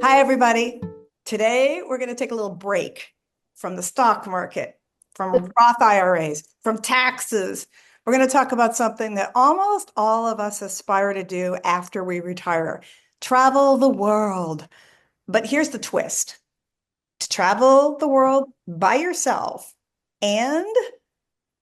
Hi, everybody. Today, we're going to take a little break from the stock market, from Roth IRAs, from taxes. We're going to talk about something that almost all of us aspire to do after we retire, travel the world. But here's the twist: to travel the world by yourself and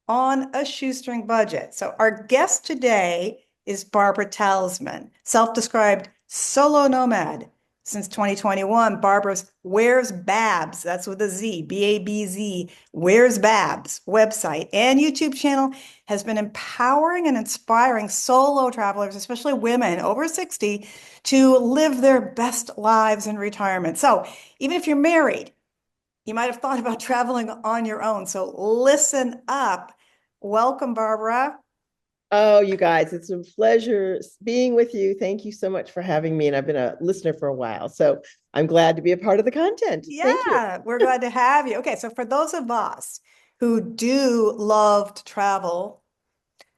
on a shoestring budget. So, our guest today is Barbara Talisman, self-described solo nomad. Since 2021, Barbara's Where's Babs, that's with a Z, B-A-B-Z, Where's Babs website and YouTube channel has been empowering and inspiring solo travelers, especially women over 60, to live their best lives in retirement. So even if you're married, you might have thought about traveling on your own. So listen up. Welcome, Barbara. Oh, you guys, it's a pleasure being with you. Thank you so much for having me. And I've been a listener for a while, so I'm glad to be a part of the content. Thank you. Yeah, we're glad to have you. Okay, so for those of us who do love to travel,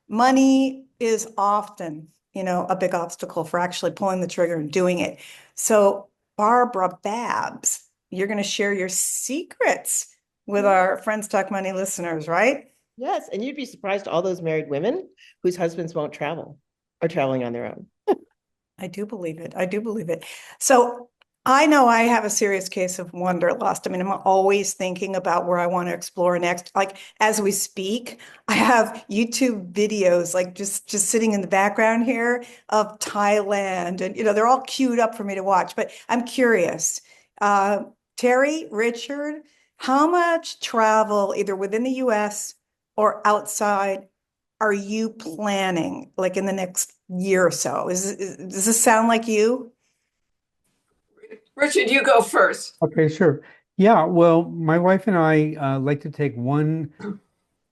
money is often, a big obstacle for actually pulling the trigger and doing it. So, Barbara Babs, you're going to share your secrets with our Friends Talk Money listeners, right? Yes, and you'd be surprised all those married women whose husbands won't travel are traveling on their own. I do believe it. I do believe it. So I know I have a serious case of wanderlust. I mean, I'm always thinking about where I want to explore next. Like as we speak, I have YouTube videos like just sitting in the background here of Thailand, and they're all queued up for me to watch. But I'm curious, uh, Terry, Richard, how much travel either within the U.S. or outside are you planning like in the next year or so? Does this sound like you? Richard, you go first. Okay, sure. Yeah, well, my wife and I like to take one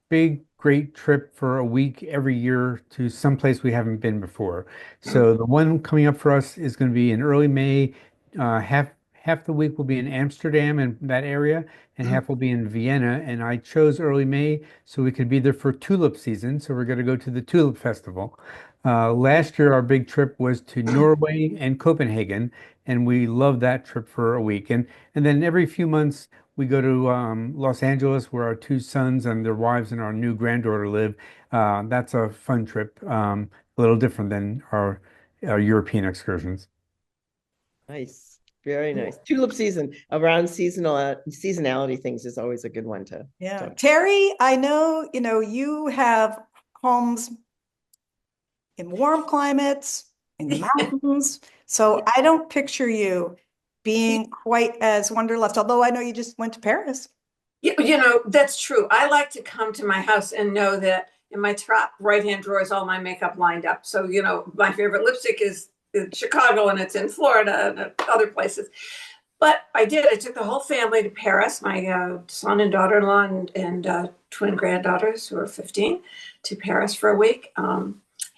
big, great trip for a week every year to someplace we haven't been before. So the one coming up for us is going to be in early May. Half the week will be in Amsterdam and that area, and half will be in Vienna. And I chose early May so we could be there for tulip season. So we're going to go to the Tulip Festival. Last year, our big trip was to Norway and Copenhagen, and we loved that trip for a week. And then every few months we go to Los Angeles, where our two sons and their wives and our new granddaughter live. That's a fun trip, a little different than our European excursions. Nice, very nice. Tulip season around seasonality things is always a good one to Yeah. talk. Terry, I know, you have homes in warm climates, in the mountains. So I don't picture you being quite as wanderlust, although I know you just went to Paris. That's true. I like to come to my house and know that in my top right-hand drawer is all my makeup lined up. So, my favorite lipstick is in Chicago and it's in Florida and other places. But I did. I took the whole family to Paris, my son and daughter-in-law and twin granddaughters who are 15 to Paris for a week.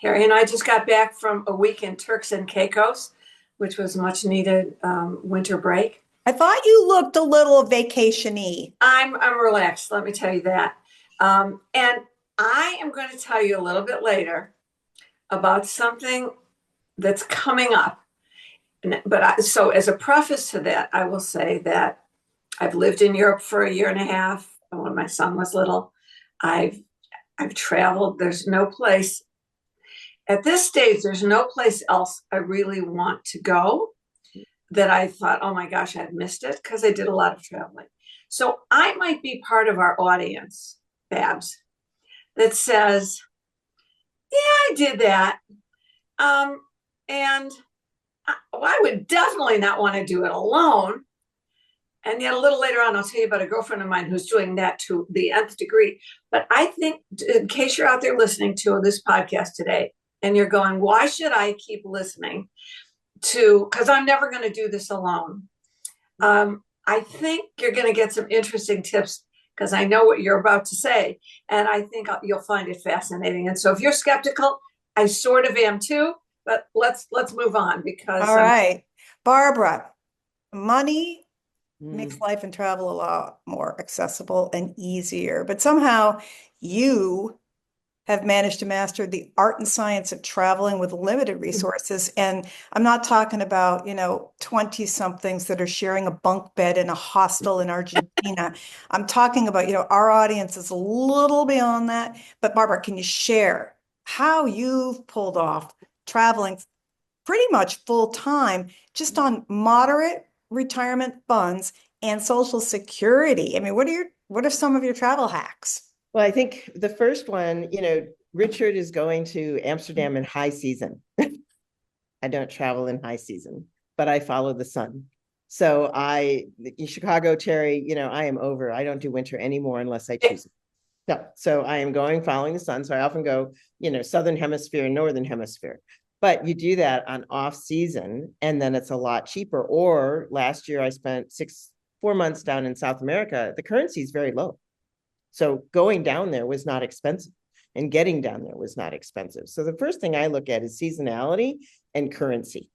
Harry and I just got back from a week in Turks and Caicos, which was much needed winter break. I thought you looked a little vacation-y. I'm relaxed, let me tell you that. And I am going to tell you a little bit later about something that's coming up. So as a preface to that, I will say that I've lived in Europe for a year and a half when my son was little. I've traveled. There's no place at this stage, there's no place else I really want to go that I thought, oh my gosh, I've missed it, because I did a lot of traveling. So I might be part of our audience, Babs, that says, yeah, I did that. And I would definitely not want to do it alone. And yet a little later on, I'll tell you about a girlfriend of mine who's doing that to the nth degree. But I think in case you're out there listening to this podcast today and you're going, why should I keep listening to, because I'm never going to do this alone. I think you're going to get some interesting tips because I know what you're about to say. And I think you'll find it fascinating. And so if you're skeptical, I sort of am too, but let's move on because. All right. Barbara, money makes Mm. life and travel a lot more accessible and easier. But somehow you have managed to master the art and science of traveling with limited resources. And I'm not talking about, 20 somethings that are sharing a bunk bed in a hostel in Argentina. I'm talking about, our audience is a little beyond that. But Barbara, can you share how you've pulled off traveling pretty much full time just on moderate retirement funds and Social Security? I mean, what are some of your travel hacks? Well, I think the first one, Richard is going to Amsterdam in high season. I don't travel in high season, but I follow the sun. So in Chicago, Terry, I am over. I don't do winter anymore unless I choose it. So I am going following the sun. So I often go, Southern hemisphere, Northern hemisphere. But you do that on off season, and then it's a lot cheaper. Or last year I spent 4 months down in South America. The currency is very low. So going down there was not expensive, and getting down there was not expensive. So the first thing I look at is seasonality and currency.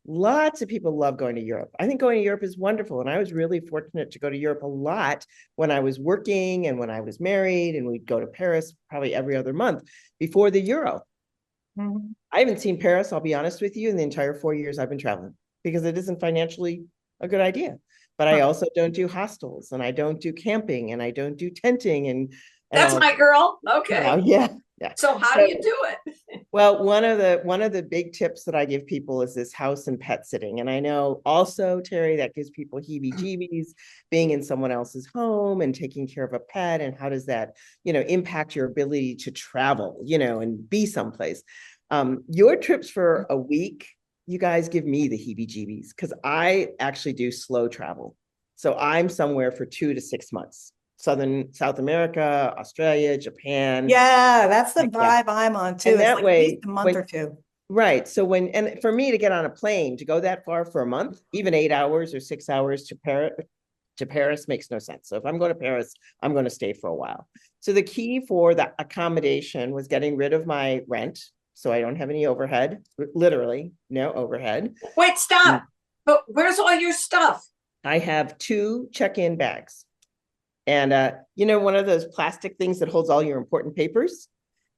Lots of people love going to Europe. I think going to Europe is wonderful. And I was really fortunate to go to Europe a lot when I was working and when I was married, and we'd go to Paris probably every other month before the euro. Mm-hmm. I haven't seen Paris, I'll be honest with you, in the entire 4 years I've been traveling, because it isn't financially a good idea. But I also don't do hostels, and I don't do camping, and I don't do tenting. And that's my girl. Okay. Yeah. So how do you do it? Well, one of the big tips that I give people is this house and pet sitting. And I know also, Terry, that gives people heebie-jeebies, being in someone else's home and taking care of a pet. And how does that, impact your ability to travel, and be someplace? Your trips for a week, you guys give me the heebie-jeebies, because I actually do slow travel. So I'm somewhere for 2 to 6 months. South America, Australia, Japan. Yeah, that's the vibe I'm on too. And that it's way, at least a month or two. Right. So and for me to get on a plane to go that far for a month, even 8 hours or 6 hours to Paris makes no sense. So if I'm going to Paris, I'm going to stay for a while. So the key for the accommodation was getting rid of my rent, so I don't have any overhead. Literally, no overhead. Wait, stop. But where's all your stuff? I have 2 check-in bags. And, one of those plastic things that holds all your important papers.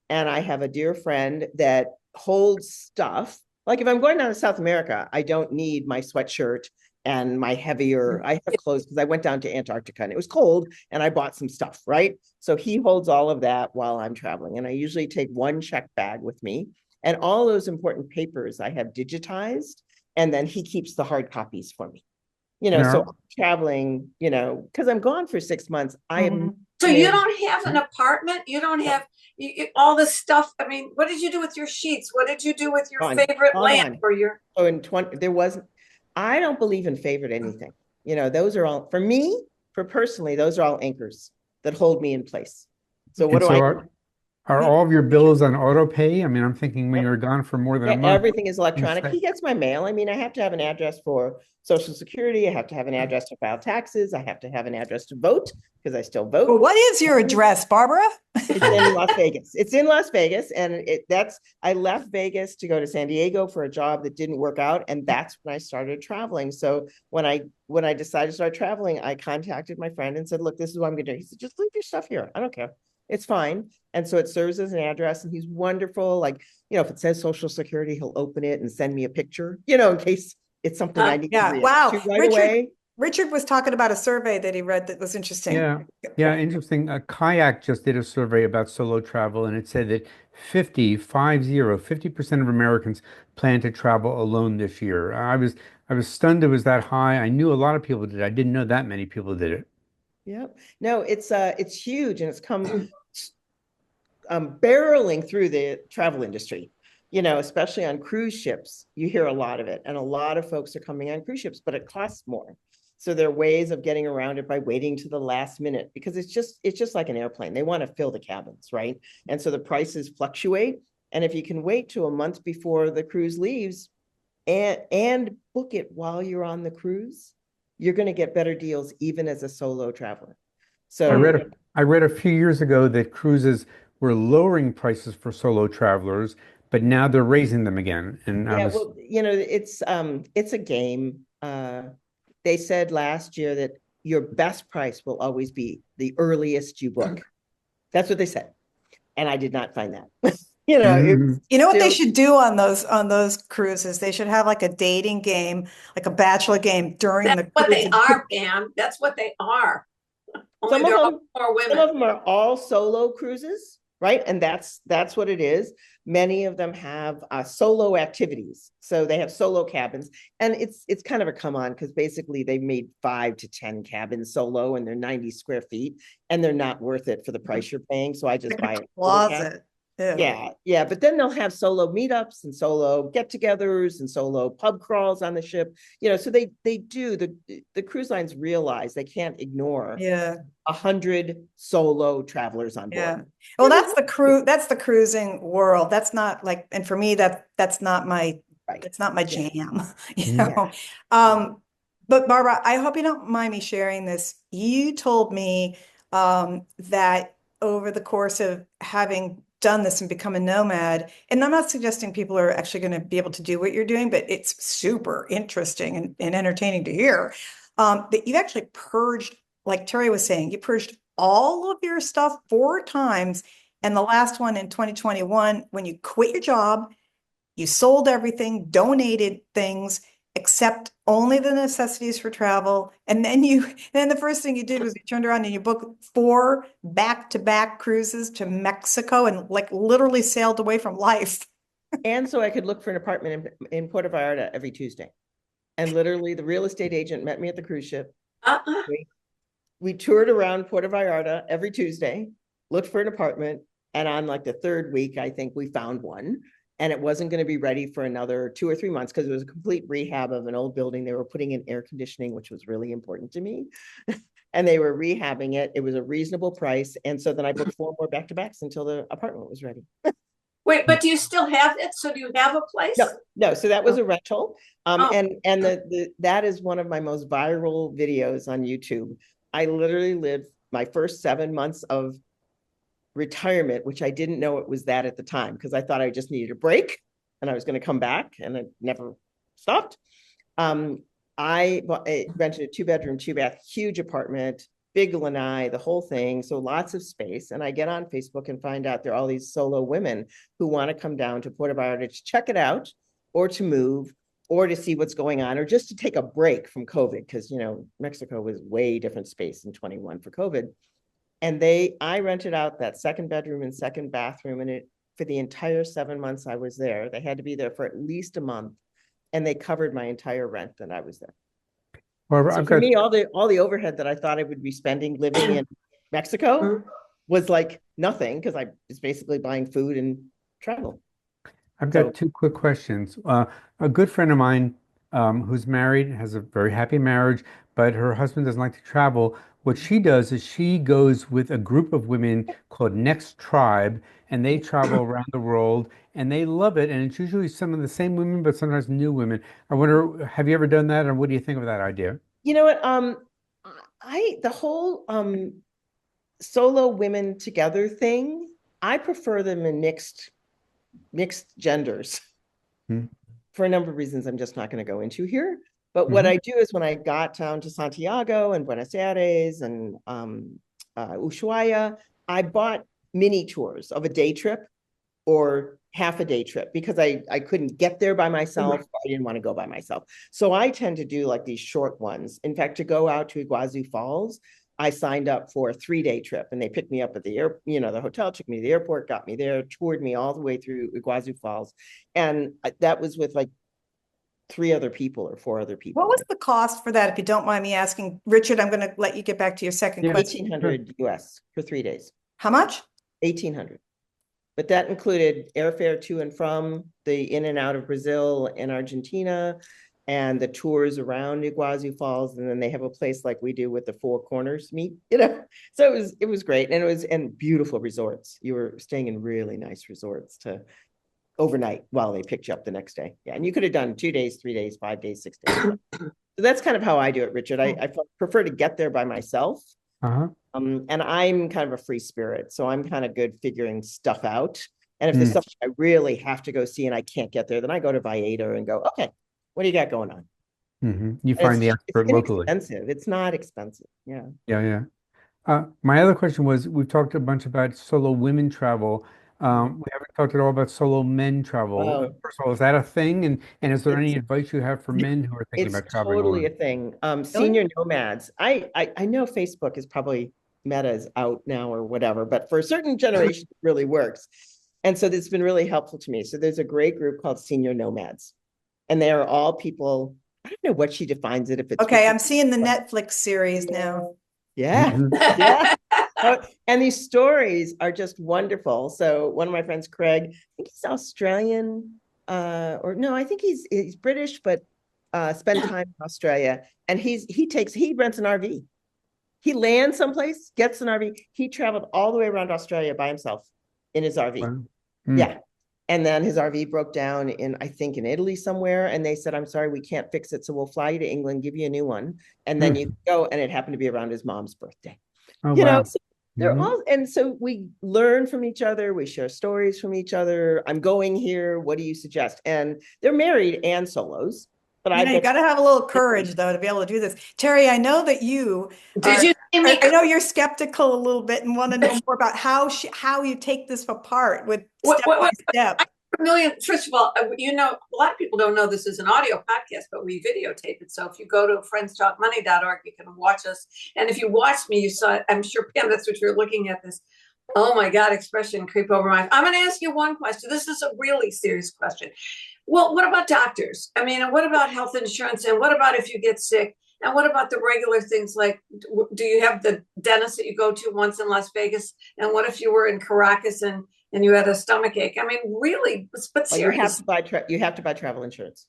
And I have a dear friend that holds stuff. Like if I'm going down to South America, I don't need my sweatshirt and my heavier, I have clothes because I went down to Antarctica and it was cold and I bought some stuff, right? So he holds all of that while I'm traveling. And I usually take 1 check bag with me, and all those important papers I have digitized, and then he keeps the hard copies for me. So I'm traveling, because I'm gone for 6 months. I am. So you don't have an apartment? You don't have all this stuff? I mean, what did you do with your sheets? What did you do with your favorite lamp for your? Oh, in 20, there wasn't. I don't believe in favorite anything. Those are all, for me, personally, those are all anchors that hold me in place. So what do I do? Are all of your bills on auto pay? I mean, I'm thinking when you're gone for more than a month. Everything is electronic. He gets my mail. I mean, I have to have an address for Social Security. I have to have an address to file taxes. I have to have an address to vote, because I still vote. Well, what is your address, Barbara? It's in Las Vegas. It's in Las Vegas. And I left Vegas to go to San Diego for a job that didn't work out. And that's when I started traveling. So when I decided to start traveling, I contacted my friend and said, look, this is what I'm going to do. He said, just leave your stuff here. I don't care. It's fine. And so it serves as an address, and he's wonderful. Like, if it says Social Security, he'll open it and send me a picture, in case it's something I need to react to right away. Richard was talking about a survey that he read that was interesting. Yeah, interesting. Kayak just did a survey about solo travel, and it said that 50% of Americans plan to travel alone this year. I was stunned it was that high. I knew a lot of people did. I didn't know that many people did it. Yep. No, it's huge, and it's come barreling through the travel industry, especially on cruise ships. You hear a lot of it, and a lot of folks are coming on cruise ships, but it costs more. So there are ways of getting around it by waiting to the last minute, because it's just like an airplane. They want to fill the cabins, right? And so the prices fluctuate. And if you can wait to a month before the cruise leaves and book it while you're on the cruise, you're going to get better deals even as a solo traveler. So I read a few years ago that cruises were lowering prices for solo travelers, but now they're raising them again. And it's a game. They said last year that your best price will always be the earliest you book. That's what they said. And I did not find that. You know, it was You know what they still, should do on those cruises? They should have like a dating game, like a bachelor game during That's the what cruise. they are, Pam. That's what they are. Only some of they're all them, more some of women. them are all solo cruises, right? And that's what it is. Many of them have solo activities. So they have solo cabins, and it's kind of a come on, because basically they made 5 to 10 cabins solo, and they're 90 square feet, and they're not worth it for the price you're paying. So I just Like buy a a solo cabin. closet. Yeah. Yeah, yeah, but then they'll have solo meetups and solo get-togethers and solo pub crawls on the ship. You know, so they do, the cruise lines realize they can't ignore Yeah. 100 solo travelers on Yeah. board. Well, Yeah, that's the cruising world. That's not like, and for me, that's not my, right. that's not my Yeah. jam, you Mhm. know? But Barbara, I hope you don't mind me sharing this. You told me, that over the course of having done this and become a nomad, and I'm not suggesting people are actually going to be able to do what you're doing, but it's super interesting and entertaining to hear, that you've actually purged, like Terry was saying, you purged all of your stuff 4 times. And the last one in 2021, when you quit your job, you sold everything, donated things, except only the necessities for travel. And then the first thing you did was you turned around and you booked 4 back-to-back cruises to Mexico and like literally sailed away from life. And so I could look for an apartment in Puerto Vallarta every Tuesday. And literally the real estate agent met me at the cruise ship. Uh-uh. We toured around Puerto Vallarta every Tuesday, looked for an apartment, and on like the 3rd week, I think we found one. And it wasn't going to be ready for another 2 or 3 months, because it was a complete rehab of an old building. They were putting in air conditioning, which was really important to me. And they were rehabbing it. It was a reasonable price. And so then I booked 4 more back-to-backs until the apartment was ready. Wait, but do you still have it? So do you have a place? No. So that was a rental. Oh. And that is one of my most viral videos on YouTube. I literally lived my first 7 months of retirement, which I didn't know it was that at the time, because I thought I just needed a break and I was going to come back, and it never stopped. I rented a 2-bedroom, 2-bath, huge apartment, big lanai, the whole thing. So lots of space. And I get on Facebook and find out there are all these solo women who want to come down to Puerto Vallarta to check it out, or to move, or to see what's going on, or just to take a break from COVID. Because, you know, Mexico was way different space in 21 for COVID. And I rented out that 2nd bedroom and 2nd bathroom, and for the entire 7 months I was there, they had to be there for at least a month, and they covered my entire rent that I was there. Barbara, So I've for got me, all the overhead that I thought I would be spending living in Mexico was like nothing, because I was basically buying food and travel. I've So got 2 quick questions. A good friend of mine, who's married, has a very happy marriage, but her husband doesn't like to travel. What she does is she goes with a group of women called Next Tribe, and they travel around the world, and they love it. And it's usually some of the same women, but sometimes new women. I wonder, have you ever done that, or what do you think of that idea? you know what? The whole solo women together thing, I prefer them in mixed genders. Hmm. For a number of reasons I'm just not going to go into here. But what Mhm. I do is, when I got down to Santiago and Buenos Aires and Ushuaia, I bought mini tours of a day trip or half a day trip, because I couldn't get there by myself. I didn't want to go by myself. So I tend to do like these short ones. In fact, to go out to Iguazu Falls, I signed up for a 3-day trip, and they picked me up at the the hotel, took me to the airport, got me there, toured me all the way through Iguazu Falls. And that was with like 3 other people or 4 other What people. was the cost for that, if you don't mind me asking? Richard, I'm going to let you get back to your second Yeah. question. 1,800 US for 3 days. How much? 1,800. But that included airfare to and from the in and out of Brazil and Argentina, and the tours around Iguazu Falls. And then they have a place like we do with the 4 corners meet, So it was great. And it was beautiful resorts. You were staying in really nice resorts to overnight while they picked you up the next day. Yeah. And you could have done 2 days, 3 days, 5 days, 6 days. So that's kind of how I do it, Richard. I prefer to get there by myself. Uh-huh. And I'm kind of a free spirit, so I'm kind of good figuring stuff out. And if Mm. there's something I really have to go see and I can't get there, then I go to Vieta and go, okay, what do you got going on? Hmm. You And find the it's expert locally. inexpensive. It's not expensive. Yeah. Yeah, yeah. My other question was, we've talked a bunch about solo women travel. We haven't talked at all about solo men travel. Wow. First of all, is that a thing? And is there any It's advice you have for men who are thinking it's about traveling totally a alone? thing. Really? Senior nomads. I know Facebook is probably Meta is out now or whatever, but for a certain generation, it really works. And so this has been really helpful to me. So there's a great group called Senior Nomads, and they are all people. I don't know what she defines it if it's Okay, 50. I'm seeing the Netflix series now. Yeah, Mhm. yeah. Oh, and these stories are just wonderful. So one of my friends, Craig, I think he's Australian, or no, I think he's British, but spent time in Australia. And he rents an RV. He lands someplace, gets an RV. He traveled all the way around Australia by himself in his RV. Wow. Mm. Yeah. And then his RV broke down I think in Italy somewhere. And they said, I'm sorry, we can't fix it. So we'll fly you to England, give you a new one. And then you Mm. go. And it happened to be around his mom's birthday. Oh, You know, wow. so they're Mhm. all, and so we learn from each other. We share stories from each other. I'm going here. What do you suggest? And they're married and solos. But I You bet got to have a little courage though to be able to do this. Terry, I know that you Did are, you see me? I know you're skeptical a little bit and want to know more about how you take this apart with step by What step. a million. First of all, a lot of people don't know this is an audio podcast, but we videotape it. So if you go to friendstalkmoney.org, you can watch us. And if you watched me, you saw it. I'm sure, Pam, that's what you're looking at this. Oh my God, expression creep over my. I'm going to ask you one question. This is a really serious question. Well, what about doctors? I mean, and what about health insurance? And what about if you get sick? And what about the regular things like, do you have the dentist that you go to once in Las Vegas? And what if you were in Caracas and you had a stomach ache? I mean, really, but well, you have serious. to buy you have to buy travel insurance.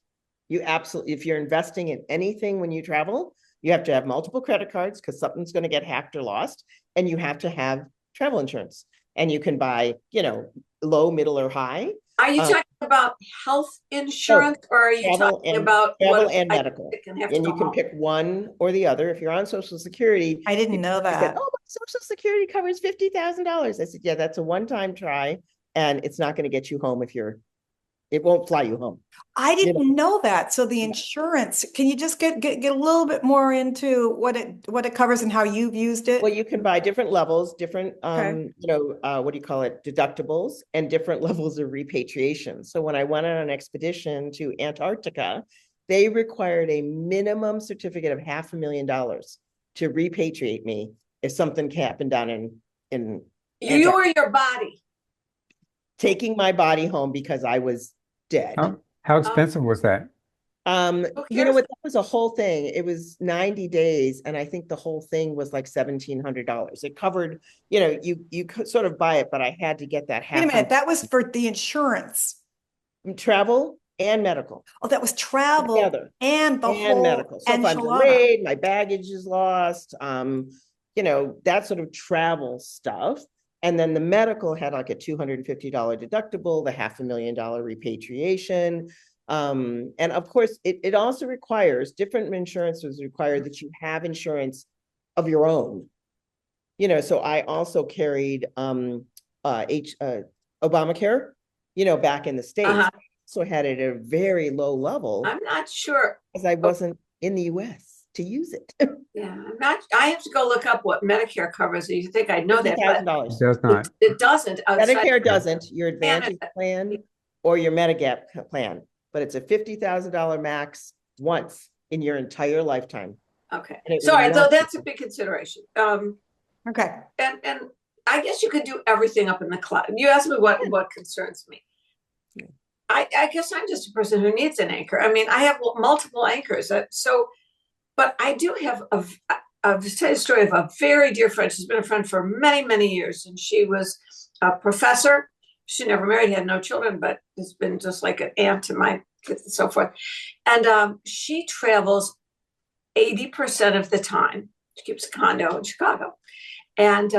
You absolutely, if you're investing in anything when you travel, you have to have multiple credit cards because something's going to get hacked or lost, and you have to have travel insurance. And you can buy, low, middle, or high. Are you talking about health insurance, or are you talking about travel what and I medical? can have to And go you can home? pick one or the other. If you're on Social Security, I didn't know said, that. "Oh, my Social Security covers $50,000." I said, "Yeah, that's a one-time try, and it's not going to get you home it won't fly you home." I You know, didn't know that. So the insurance, can you just get a little bit more into what it covers and how you've used well, it? you can buy different levels, different, Okay. what do you call it, deductibles, and different levels of repatriation. So when I went on an expedition to Antarctica, they required a minimum certificate of $500,000 to repatriate me if something happened down in You Antarctica, or your body? taking my body home because I was dead. How Um, expensive was that? who You know cares? what? That was a whole thing. It was 90 days, and I think the whole thing was like $1,700. It covered, you could sort of buy it, but I had to get that Wait a half minute. That was for the insurance. travel and medical Oh, that was travel together and the and whole medical. So if I'm enchilada. delayed, my baggage is lost, that sort of travel stuff. And then the medical had like a $250 deductible, the $500,000 repatriation. And of course, it also requires different insurances require that you have insurance of your own. So I also carried Obamacare, back in the States. Uh-huh. So I had it at a very low level I'm not sure. because I wasn't in the US to use it. Yeah, I'm not. I have to go look up what Medicare covers. You think I know that, but It $50,000. does not. it doesn't outside Medicare Yeah. doesn't, your Advantage Canada. plan or your Medigap plan, but it's a $50,000 max once in your entire lifetime. Okay, And it will sorry, though not- that's a big consideration. Okay. And I guess you could do everything up in the cloud. You asked me what concerns me. I guess I'm just a person who needs an anchor. I mean, I have multiple anchors. But I do have I'll tell you a story of a very dear friend. She's been a friend for many, many years, and she was a professor. She never married, had no children, but has been just like an aunt to my kids and so forth. And she travels 80% of the time. She keeps a condo in Chicago. And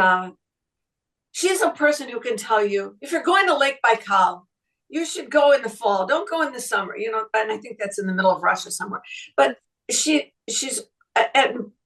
she's a person who can tell you, if you're going to Lake Baikal, you should go in the fall. Don't go in the summer, and I think that's in the middle of Russia somewhere. But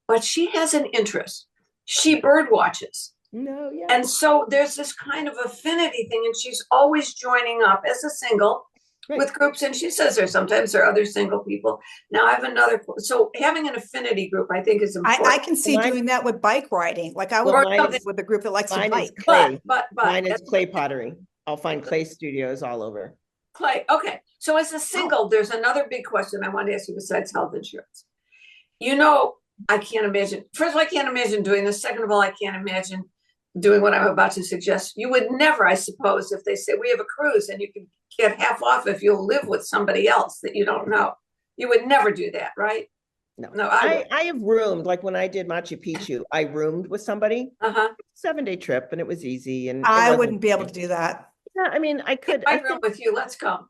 but she has an interest. She bird watches. No, yeah. And so there's this kind of affinity thing, and she's always joining up as a single with groups, and she says sometimes there are other single people. Now I have another, so having an affinity group I think is I important. can see doing that with bike riding. Like I would Well, love with a group that likes to mine is bike. clay. But Mine is clay pottery. I'll find clay studios all over. clay. Okay, so as a single, there's another big question I want to ask you besides health insurance. You know, I can't imagine. First of all, I can't imagine doing this. Second of all, I can't imagine doing what I'm about to suggest. You would never, I suppose, if they say we have a cruise and you can get half off if you'll live with somebody else that you don't know. You would never do that, right? No, I have roomed, like when I did Machu Picchu, I roomed with somebody. 7-day trip, and it was easy. And I wouldn't be able to do that. Yeah, I mean, I could. I room with you. Let's go.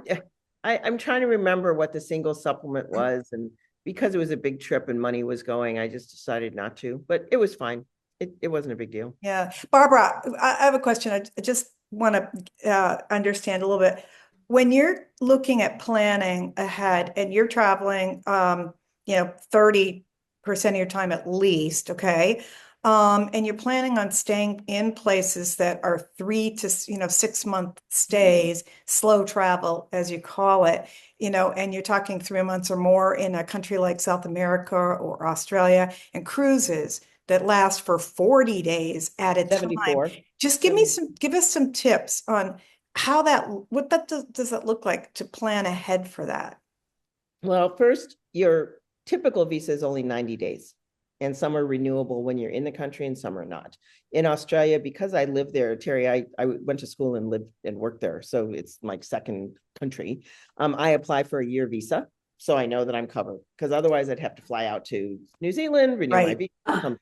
Yeah, I'm trying to remember what the single supplement was, and because it was a big trip and money was going, I just decided not to. But it was fine. It wasn't a big deal. Yeah, Barbara, I have a question. I just want to understand a little bit. When you're looking at planning ahead and you're traveling, 30% of your time at least, okay? And you're planning on staying in places that are 3 to 6 month stays, slow travel, as you call it, and you're talking 3 months or more in a country like South America or Australia, and cruises that last for 40 days at a 74. time. Just give us some tips on what does that look like to plan ahead for that? Well, first, your typical visa is only 90 days, and some are renewable when you're in the country and some are not. In Australia, because I lived there, Terry, I went to school and lived and worked there, so it's my second country. I apply for a year visa, so I know that I'm covered, because otherwise I'd have to fly out to New Zealand, renew my visa.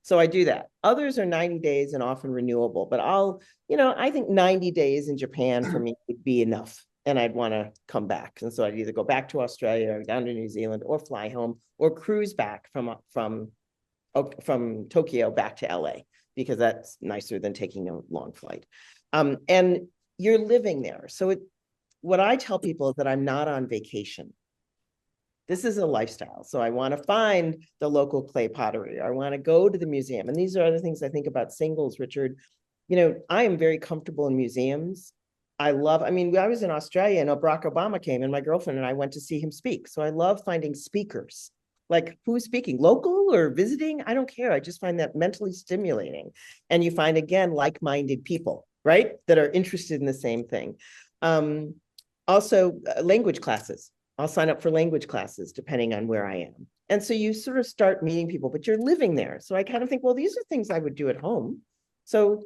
So I do that. Others are 90 days and often renewable, but I think 90 days in Japan for me would be enough. And I'd want to come back. And so I'd either go back to Australia or down to New Zealand or fly home or cruise back from Tokyo back to LA, because that's nicer than taking a long flight. And you're living there. So what I tell people is that I'm not on vacation. This is a lifestyle. So I want to find the local clay pottery. I want to go to the museum. And these are other things I think about singles, Richard. I am very comfortable in museums. I was in Australia and Barack Obama came and my girlfriend and I went to see him speak. So I love finding speakers, like who's speaking, local or visiting. I don't care. I just find that mentally stimulating. And you find, again, like-minded people, right, that are interested in the same thing. Also, language classes. I'll sign up for language classes depending on where I am. And so you sort of start meeting people, but you're living there. So I kind of think, well, these are things I would do at home. So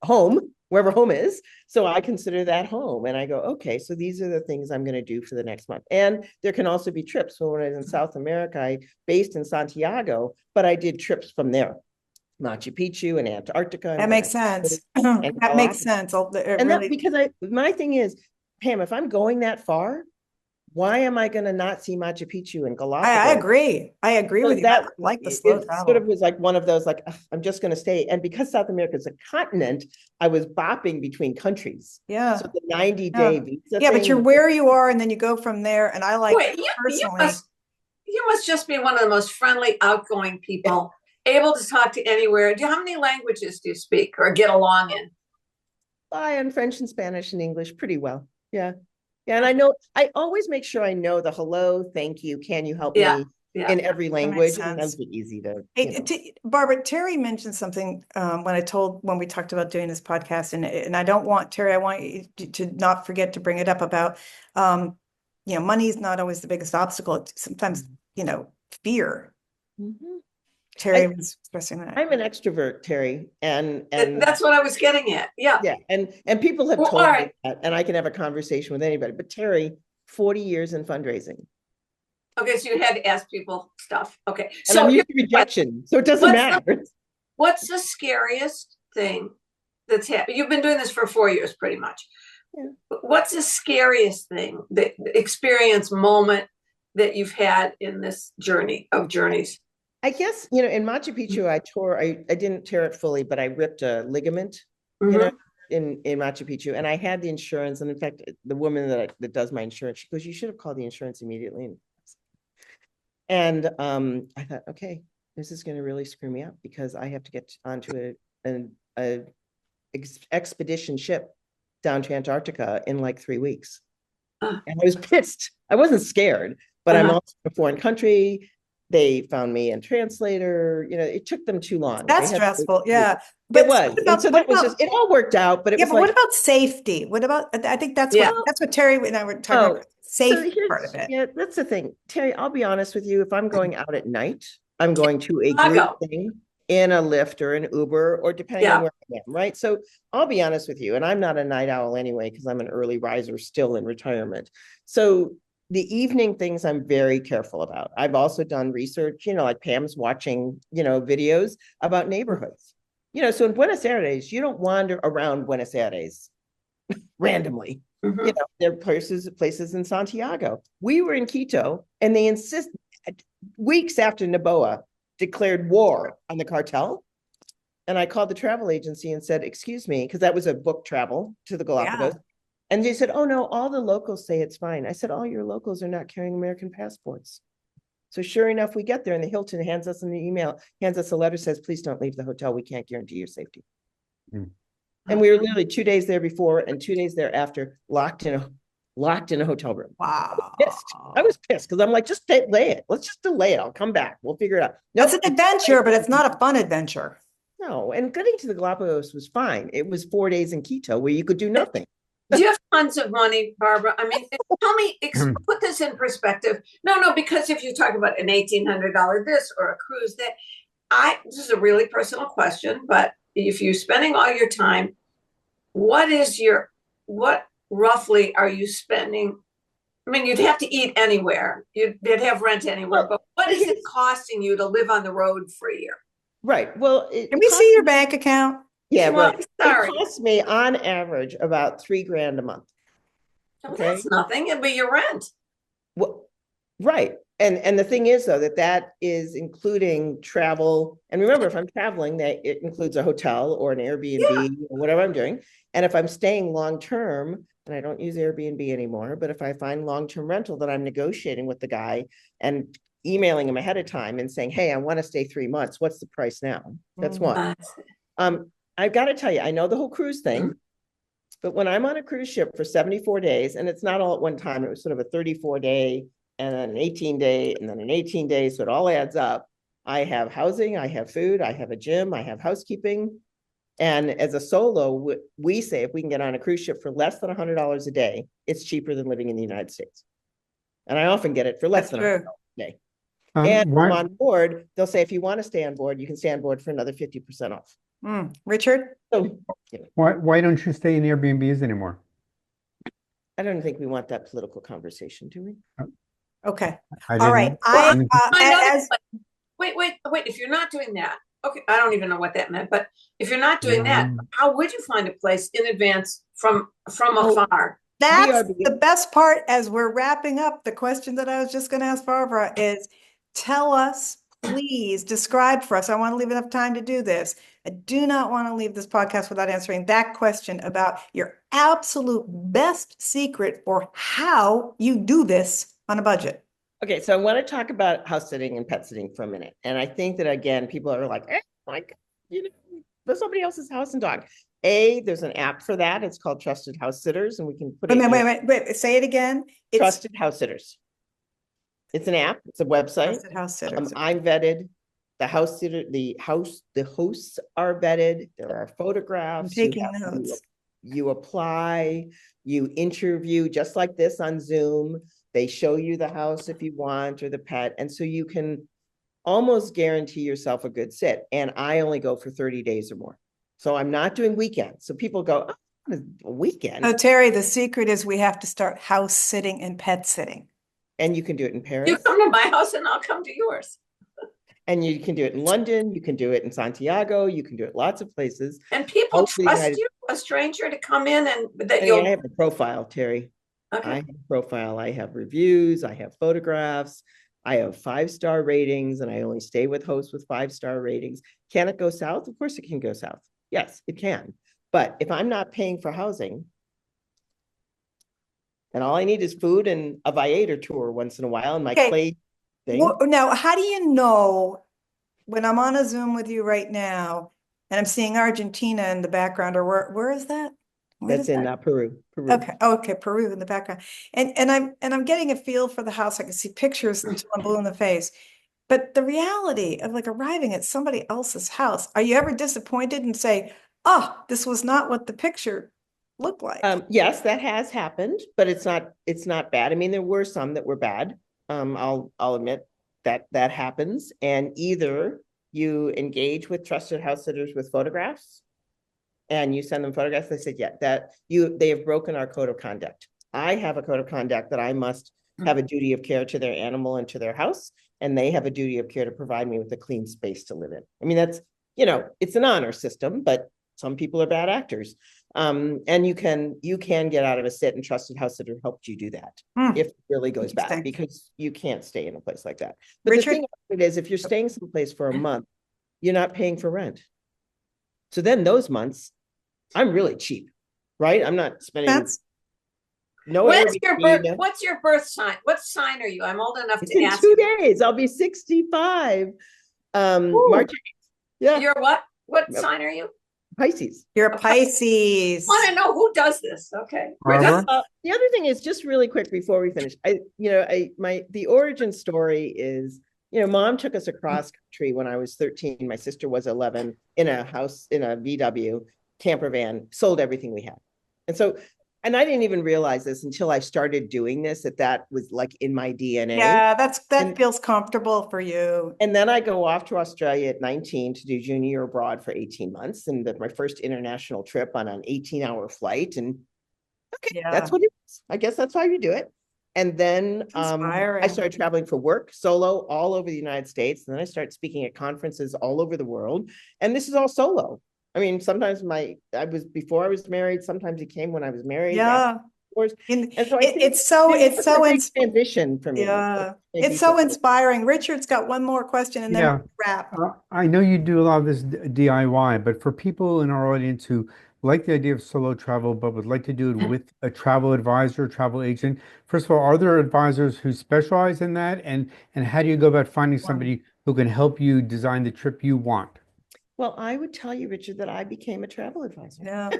home, wherever home is. So I consider that home. And I go, okay, so these are the things I'm going to do for the next month. And there can also be trips. So when I was in South America, I based in Santiago, but I did trips from there. Machu Picchu and Antarctica. That makes sense. That makes sense. My thing is, Pam, if I'm going that far, why am I going to not see Machu Picchu and Galapagos? I agree. I agree with you. That I like the slow travel. Sort of was like one of those, like, I'm just going to stay. And because South America is a continent, I was bopping between countries. Yeah. So the 90-day visa. Yeah, but you're where you are, and then you go from there. And I like personally. You must just be one of the most friendly, outgoing people, able to talk to anywhere. How many languages do you speak or get along in? I in French and Spanish and English pretty well. Yeah. Yeah, and I always make sure I know the hello, thank you, can you help me in every language. And that's easy to. Barbara, Terry mentioned something when we talked about doing this podcast, and I don't want, Terry, I want you to not forget to bring it up about, money is not always the biggest obstacle. It's sometimes, fear. Mm-hmm. Terry was expressing that. I'm an extrovert, Terry, and that's what I was getting at. Yeah. Yeah. And people have told me that, and I can have a conversation with anybody. But Terry, 40 years in fundraising. Okay, so you had to ask people stuff. Okay. And so I'm used to rejection, so it doesn't matter. What's the scariest thing that's happened? You've been doing this for 4 years, pretty much. Yeah. What's the scariest thing, the experience moment that you've had in this journey of journeys? I guess, in Machu Picchu, I didn't tear it fully, but I ripped a ligament, in Machu Picchu, and I had the insurance. And in fact, the woman that does my insurance, she goes, you should have called the insurance immediately. And I thought, okay, this is going to really screw me up, because I have to get onto an expedition ship down to Antarctica in like 3 weeks. And I was pissed. I wasn't scared, but I'm Uh-huh. also in a foreign country. They found me a translator. It took them too long. That's stressful. Yeah. It But was. And so that was just, it all worked out, but it yeah, was but what like, about safety? What about, I think Yeah. that's what Terry and I were talking oh, about, so safe part of it. yeah, that's the thing. Terry, I'll be honest with you. If I'm going out at night, I'm going to a group Chicago. thing in a Lyft or an Uber, or depending on Yeah. where I am, right? So I'll be honest with you, and I'm not a night owl anyway, because I'm an early riser still in retirement. So the evening things I'm very careful about. I've also done research, like Pam's watching, videos about neighborhoods. So in Buenos Aires, you don't wander around Buenos Aires randomly. Mhm. There are places in Santiago. We were in Quito, and they insist weeks after Noboa declared war on the cartel. And I called the travel agency and said, excuse me, because that was a book travel to the Galapagos. Yeah. And they said, oh no, all the locals say it's fine. I said, all your locals are not carrying American passports. So sure enough, we get there, and the Hilton hands us a letter, says, please don't leave the hotel. We can't guarantee your safety. Mm. And we were literally 2 days there before and 2 days thereafter, locked in a hotel room. Wow. I was pissed because I'm like, just delay it. Let's just delay it. I'll come back. We'll figure it out. That's an adventure, but it's not a fun adventure. No, and getting to the Galapagos was fine. It was 4 days in Quito where you could do nothing. Do you have tons of money, Barbara? I mean, tell me, put this in perspective. No, because if you talk about an $1,800 this or a cruise that, this is a really personal question, but if you're spending all your time, what roughly are you spending? I mean, you'd have to eat anywhere, you'd have rent anywhere, but what is it costing you to live on the road for a year? Right. Well, Can we see your bank account? Yeah, Well, right. sorry. It costs me on average about $3,000 a month. Well, that's nothing. It'd be your rent. Well, right. And the thing is, though, that is including travel. And remember, if I'm traveling, that it includes a hotel or an Airbnb or whatever I'm doing. And if I'm staying long term, and I don't use Airbnb anymore, but if I find long-term rental, that I'm negotiating with the guy and emailing him ahead of time and saying, hey, I want to stay 3 months. What's the price now? That's one. I've got to tell you, I know the whole cruise thing, but when I'm on a cruise ship for 74 days, and it's not all at one time, it was sort of a 34-day and then an 18-day and then an 18-day. So it all adds up. I have housing, I have food, I have a gym, I have housekeeping. And as a solo, we say if we can get on a cruise ship for less than $100 a day, it's cheaper than living in the United States. And I often get it for less than $100 a day. And I'm on board, they'll say, if you want to stay on board, you can stay on board for another 50% off. Richard? So, why don't you stay in Airbnbs anymore? I don't think we want that political conversation, do we? Okay. All right. Wait. If you're not doing that, okay, I don't even know what that meant, but if you're not doing that, how would you find a place in advance from afar? That's the best part. As we're wrapping up, the question that I was just going to ask Barbara is, tell us, please describe for us. I want to leave enough time to do this. I do not want to leave this podcast without answering that question about your absolute best secret for how you do this on a budget. Okay, so I want to talk about house sitting and pet sitting for a minute. And I think that, again, people are like, there's somebody else's house and dog. There's an app for that. It's called Trusted House Sitters, and we can put it. Wait, say it again. Trusted House Sitters. It's an app. It's a website. Trusted House Sitters. I'm vetted. The house sitter, the hosts are vetted. There are photographs. I'm taking notes. You apply. You interview, just like this on Zoom. They show you the house if you want, or the pet, and so you can almost guarantee yourself a good sit. And I only go for 30 days or more. So I'm not doing weekends. So people go, oh, a weekend. Oh, Terry, the secret is we have to start house sitting and pet sitting. And you can do it in Paris. You come to my house and I'll come to yours. And you can do it in London. You can do it in Santiago. You can do it lots of places. And people trust you, a stranger, to come in and that I have a profile, Terry. Okay. I have a profile. I have reviews. I have photographs. I have 5-star ratings, and I only stay with hosts with 5-star ratings. Can it go south? Of course it can go south. Yes, it can. But if I'm not paying for housing, and all I need is food and a Viator tour once in a while, and my clay thing. Well, now, how do you know when I'm on a Zoom with you right now, and I'm seeing Argentina in the background, or where is that? What That's is in that? Peru. Okay. Oh, okay. Peru in the background. And I'm getting a feel for the house. I can see pictures until I'm blue in the face. But the reality of like arriving at somebody else's house, are you ever disappointed and say, oh, this was not what the picture looked like? Yes, that has happened, but it's not bad. I mean, there were some that were bad. I'll admit that that happens. And either you engage with trusted house sitters with photographs and you send them photographs. They said, yeah, they have broken our code of conduct. I have a code of conduct that I must have a duty of care to their animal and to their house, and they have a duty of care to provide me with a clean space to live in. I mean, that's, it's an honor system, but some people are bad actors. And you can get out of a sit, and trusted house sitter helped you do that if it really goes bad, because you can't stay in a place like that. But Richard? the thing about it is, if you're staying someplace for a month, you're not paying for rent. So then those months, I'm really cheap, right? I'm not spending What's your birth sign? What sign are you? I'm old enough it's to in ask 2 you. days. I'll be 65. March 8th. Yeah. You're what? What sign are you? Pisces. You're a Pisces. I want to know who does this. Okay. The other thing is, just really quick before we finish, the origin story is, Mom took us across country when I was 13. My sister was 11, in a house, in a VW camper van, sold everything we had. And I didn't even realize this until I started doing this, that was like in my DNA. Yeah, that feels comfortable for you. And then I go off to Australia at 19 to do junior year abroad for 18 months. And my first international trip on an 18-hour flight. And okay, that's what it is. I guess that's how you do it. And then I started traveling for work solo all over the United States. And then I started speaking at conferences all over the world. And this is all solo. I mean, sometimes before I was married, sometimes it came when I was married. Yeah. And so it's so transition for me. Yeah. It's so inspiring. Richard's got one more question and then we'll wrap. I know you do a lot of this DIY, but for people in our audience who like the idea of solo travel, but would like to do it with a travel advisor, travel agent, first of all, are there advisors who specialize in that? And how do you go about finding somebody who can help you design the trip you want? Well, I would tell you, Richard, that I became a travel advisor. Yeah.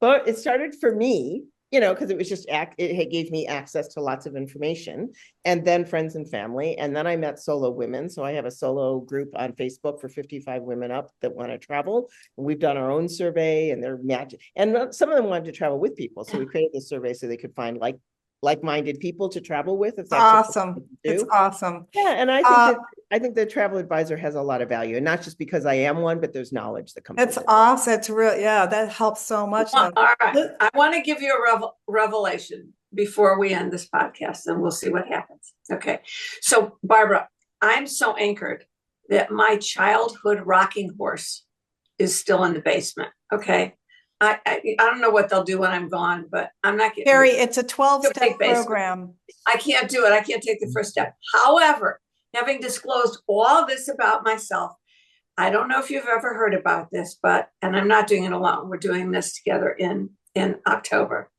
But it started for me, because it was just, it gave me access to lots of information, and then friends and family. And then I met solo women. So I have a solo group on Facebook for 55 women up that want to travel. And we've done our own survey, and they're matching. And some of them wanted to travel with people. So we created this survey so they could find like-minded people to travel with. If that's awesome. It's awesome. Yeah. And I think the travel advisor has a lot of value, and not just because I am one, but there's knowledge that comes. That's awesome. It's real. Yeah, that helps so much. All right. I want to give you a revelation before we end this podcast, and we'll see what happens. Okay. So Barbara, I'm so anchored that my childhood rocking horse is still in the basement. Okay. I don't know what they'll do when I'm gone, but I'm not getting. Carrie, it's a 12-step program. I can't do it. I can't take the first step. However, having disclosed all this about myself, I don't know if you've ever heard about this, and I'm not doing it alone. We're doing this together in October.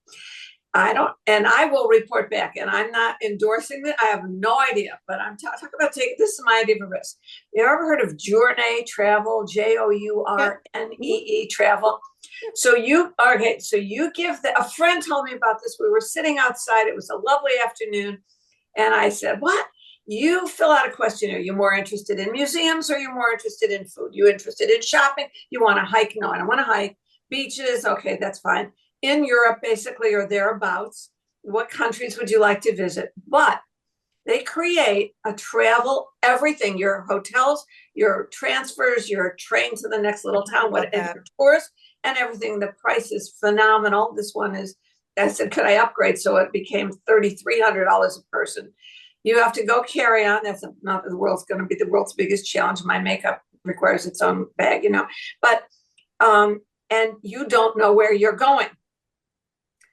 I will report back, and I'm not endorsing it. I have no idea, but I'm talking about this is my idea of a risk. You ever heard of Journey Travel, Journee Travel? So you give a friend told me about this. We were sitting outside. It was a lovely afternoon. And I said, what? You fill out a questionnaire. You're more interested in museums, or you're more interested in food? You interested in shopping? You want to hike? No, I don't want to hike. Beaches? Okay, that's fine. In Europe, basically, or thereabouts. What countries would you like to visit? But they create a travel, everything, your hotels, your transfers, your train to the next little town, whatever, tours, and everything. The price is phenomenal. This one is, I said, could I upgrade? So it became $3,300 a person. You have to go carry on. That's not the world's going to be the world's biggest challenge. My makeup requires its own bag, but, and you don't know where you're going.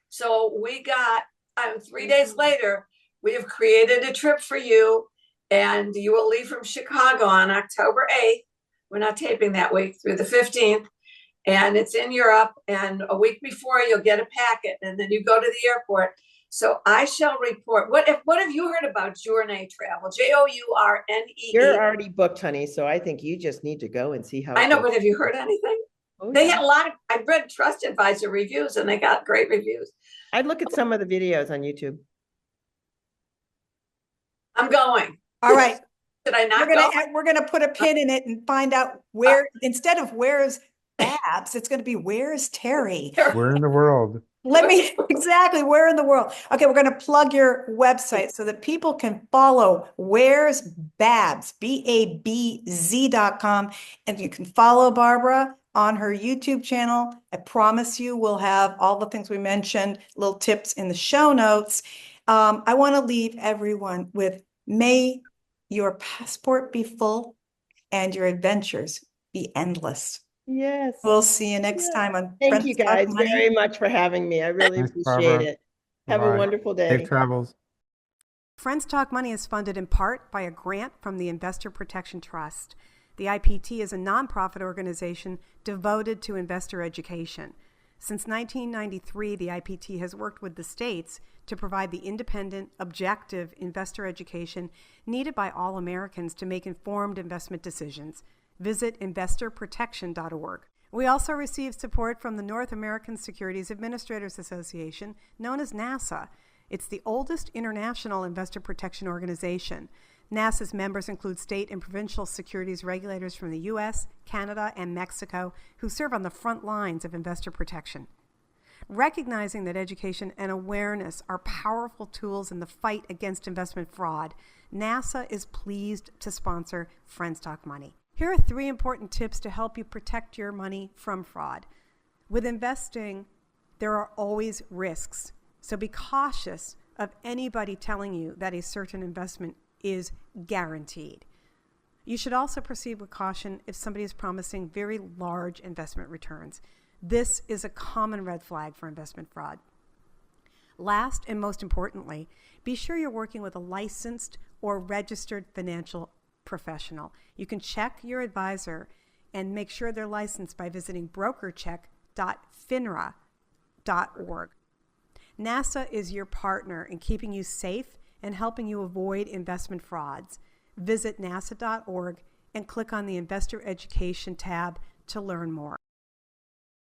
So we got 3 days later, we have created a trip for you, and you will leave from Chicago on October 8th. We're not taping that week, through the 15th. And it's in Europe, and a week before you'll get a packet, and then you go to the airport. So I shall report. What have you heard about Journey Travel? Journee. You're already booked, honey. So I think you just need to go and see how. I know, but have you heard anything? Oh, They yeah. had a lot of, I read Trust Advisor reviews and they got great reviews. I'd look at some of the videos on YouTube. I'm going. All right. Did I not go? We're gonna put a pin in it and find out where, instead of where's Babs, it's gonna be where's Terry. Where in the world? Exactly, where in the world? Okay, we're gonna plug your website so that people can follow Where's Babs, BABZ.com. And you can follow Barbara on her YouTube channel. I promise you we'll have all the things we mentioned, little tips in the show notes. I want to leave everyone with, may your passport be full and your adventures be endless. Yes. We'll see you next Yeah. time on Thank Friends you Talk guys Money. very much for having me. I really Thanks, appreciate Barbara. it. Have a Bye-bye. wonderful day. Safe travels. Friends Talk Money is funded in part by a grant from the Investor Protection Trust. The IPT is a nonprofit organization devoted to investor education. Since 1993, the IPT has worked with the states to provide the independent, objective investor education needed by all Americans to make informed investment decisions. Visit investorprotection.org. We also receive support from the North American Securities Administrators Association, known as NASA. It's the oldest international investor protection organization. NASA's members include state and provincial securities regulators from the U.S., Canada, and Mexico who serve on the front lines of investor protection. Recognizing that education and awareness are powerful tools in the fight against investment fraud, NASA is pleased to sponsor Friends Talk Money. Here are 3 important tips to help you protect your money from fraud. With investing, there are always risks, so be cautious of anybody telling you that a certain investment is guaranteed. You should also proceed with caution if somebody is promising very large investment returns. This is a common red flag for investment fraud. Last and most importantly, be sure you're working with a licensed or registered financial professional. You can check your advisor and make sure they're licensed by visiting brokercheck.finra.org. NASA is your partner in keeping you safe and helping you avoid investment frauds. Visit nasa.org and click on the Investor Education tab to learn more.